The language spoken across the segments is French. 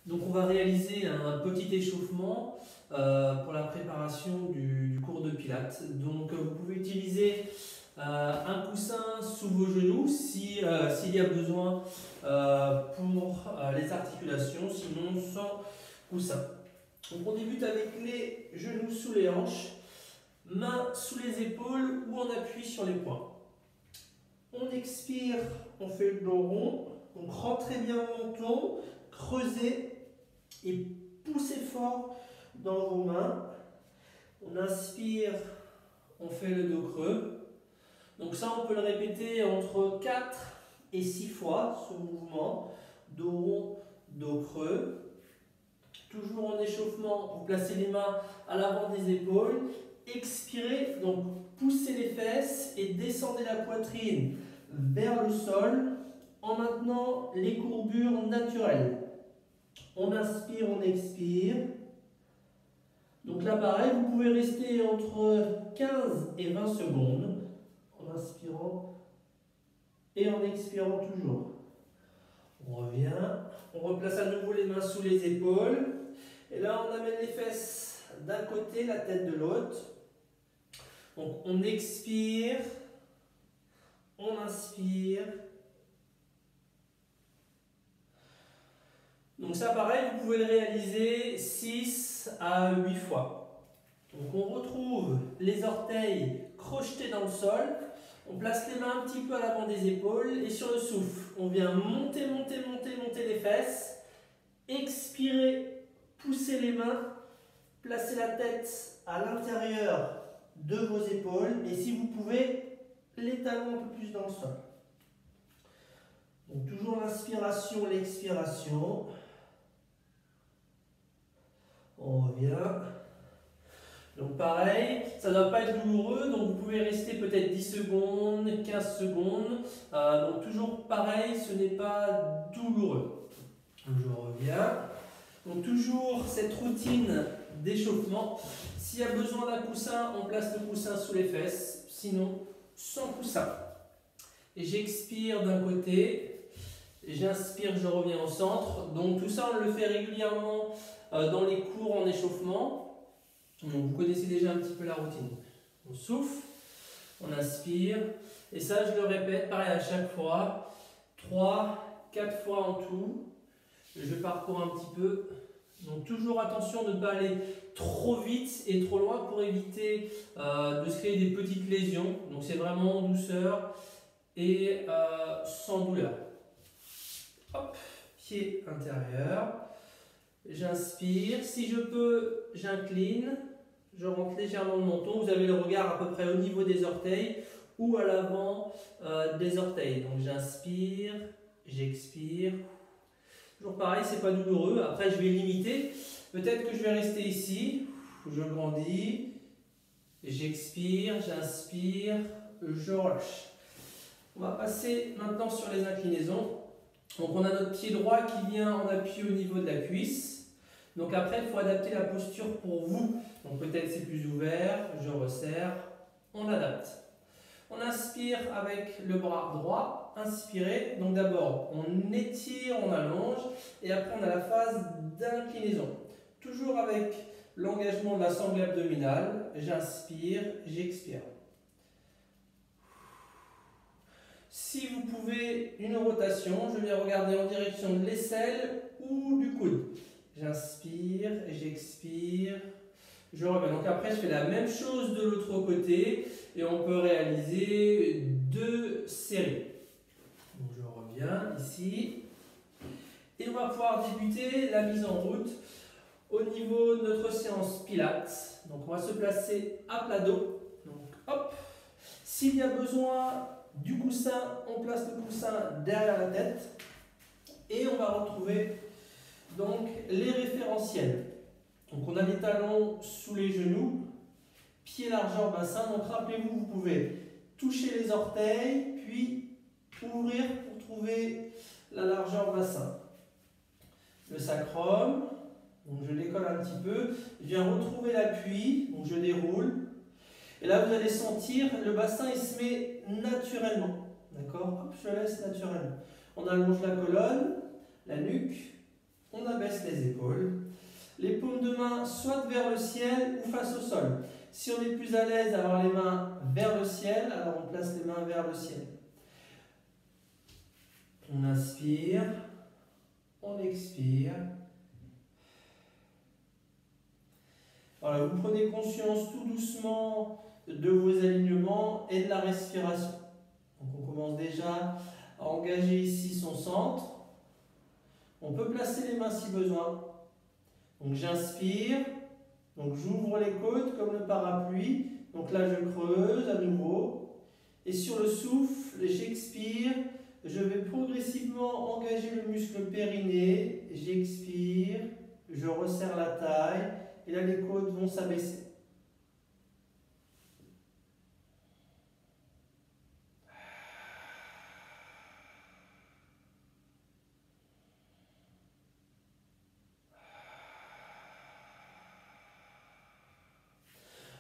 Donc on va réaliser un petit échauffement pour la préparation du cours de pilates. Donc vous pouvez utiliser un coussin sous vos genoux s'il y a besoin pour les articulations, sinon sans coussin. Donc on débute avec les genoux sous les hanches, mains sous les épaules ou on appuie sur les poings. On expire, on fait le dos rond, donc rentrez bien le menton, creusez et poussez fort dans vos mains. On inspire, on fait le dos creux. Donc ça on peut le répéter entre 4 et 6 fois ce mouvement, dos rond, dos creux. Toujours en échauffement, vous placez les mains à l'avant des épaules. Expirez, donc poussez les fesses et descendez la poitrine vers le sol en maintenant les courbures naturelles. On inspire, on expire. Donc là pareil, vous pouvez rester entre 15 et 20 secondes en inspirant et en expirant toujours. On revient, on replace à nouveau les mains sous les épaules. Et là on amène les fesses d'un côté, la tête de l'autre. Donc on expire, on inspire. Donc ça pareil, vous pouvez le réaliser 6 à 8 fois. Donc on retrouve les orteils crochetés dans le sol. On place les mains un petit peu à l'avant des épaules et sur le souffle, on vient monter les fesses. Expirez, poussez les mains, placez la tête à l'intérieur de vos épaules et si vous pouvez, les talons un peu plus dans le sol. Donc toujours l'inspiration, l'expiration. On revient. Donc pareil, ça ne doit pas être douloureux, donc vous pouvez rester peut-être 10 secondes, 15 secondes. Donc toujours pareil, ce n'est pas douloureux. Je reviens. Donc toujours cette routine d'échauffement. S'il y a besoin d'un coussin, on place le coussin sous les fesses, sinon sans coussin. Et j'expire d'un côté, j'inspire, je reviens au centre. Donc tout ça, on le fait régulièrement dans les cours en échauffement. Donc vous connaissez déjà un petit peu la routine. On souffle, on inspire, et ça je le répète, pareil à chaque fois, 3, 4 fois en tout. Je parcours un petit peu. Donc toujours attention de ne pas aller trop vite et trop loin pour éviter de se créer des petites lésions. Donc c'est vraiment en douceur et sans douleur. Hop, pied intérieur. J'inspire. Si je peux, j'incline. Je rentre légèrement le menton. Vous avez le regard à peu près au niveau des orteils ou à l'avant des orteils. Donc j'inspire, j'expire. Toujours pareil, c'est pas douloureux. Après, je vais limiter. Peut-être que je vais rester ici. Je grandis. J'expire, j'inspire, je relâche. On va passer maintenant sur les inclinaisons. Donc, on a notre pied droit qui vient en appui au niveau de la cuisse. Donc, après, il faut adapter la posture pour vous. Donc, peut-être c'est plus ouvert. Je resserre. On adapte. On inspire avec le bras droit, inspirez, donc d'abord on étire, on allonge et après on a la phase d'inclinaison. Toujours avec l'engagement de la sangle abdominale, j'inspire, j'expire. Si vous pouvez une rotation, je viens regarder en direction de l'aisselle ou du coude. J'inspire, j'expire. Je reviens. Donc après, je fais la même chose de l'autre côté et on peut réaliser 2 séries. Donc je reviens ici et on va pouvoir débuter la mise en route au niveau de notre séance Pilates. Donc on va se placer à plat dos. Donc hop. S'il y a besoin du coussin, on place le coussin derrière la tête et on va retrouver donc les référentiels. Donc on a les talons sous les genoux, pied largeur bassin. Donc rappelez-vous, vous pouvez toucher les orteils, puis ouvrir pour trouver la largeur bassin. Le sacrum, donc je décolle un petit peu, je viens retrouver l'appui, donc je déroule. Et là vous allez sentir, le bassin il se met naturellement. D'accord? Je laisse naturellement. On allonge la colonne, la nuque. on abaisse les épaules. Les paumes de main soit vers le ciel ou face au sol. Si on est plus à l'aise à avoir les mains vers le ciel, alors on place les mains vers le ciel. On inspire, on expire. Voilà, vous prenez conscience tout doucement de vos alignements et de la respiration. Donc on commence déjà à engager ici son centre. On peut placer les mains si besoin. Donc j'inspire, donc j'ouvre les côtes comme le parapluie. Donc là je creuse à nouveau. Et sur le souffle, j'expire. Je vais progressivement engager le muscle périnée. J'expire, je resserre la taille. Et là les côtes vont s'abaisser.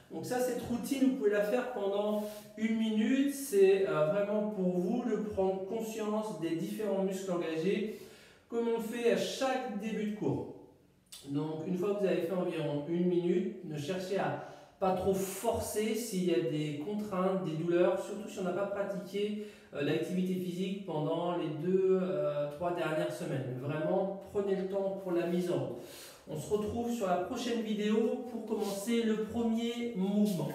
Donc ça, cette routine, vous pouvez la faire pendant 1 minute. C'est vraiment pour vous de prendre conscience des différents muscles engagés, comme on le fait à chaque début de cours. Donc une fois que vous avez fait environ 1 minute, ne cherchez à pas trop forcer s'il y a des contraintes, des douleurs, surtout si on n'a pas pratiqué l'activité physique pendant les 2-3 dernières semaines. Vraiment, prenez le temps pour la mise en route. On se retrouve sur la prochaine vidéo pour commencer le premier mouvement.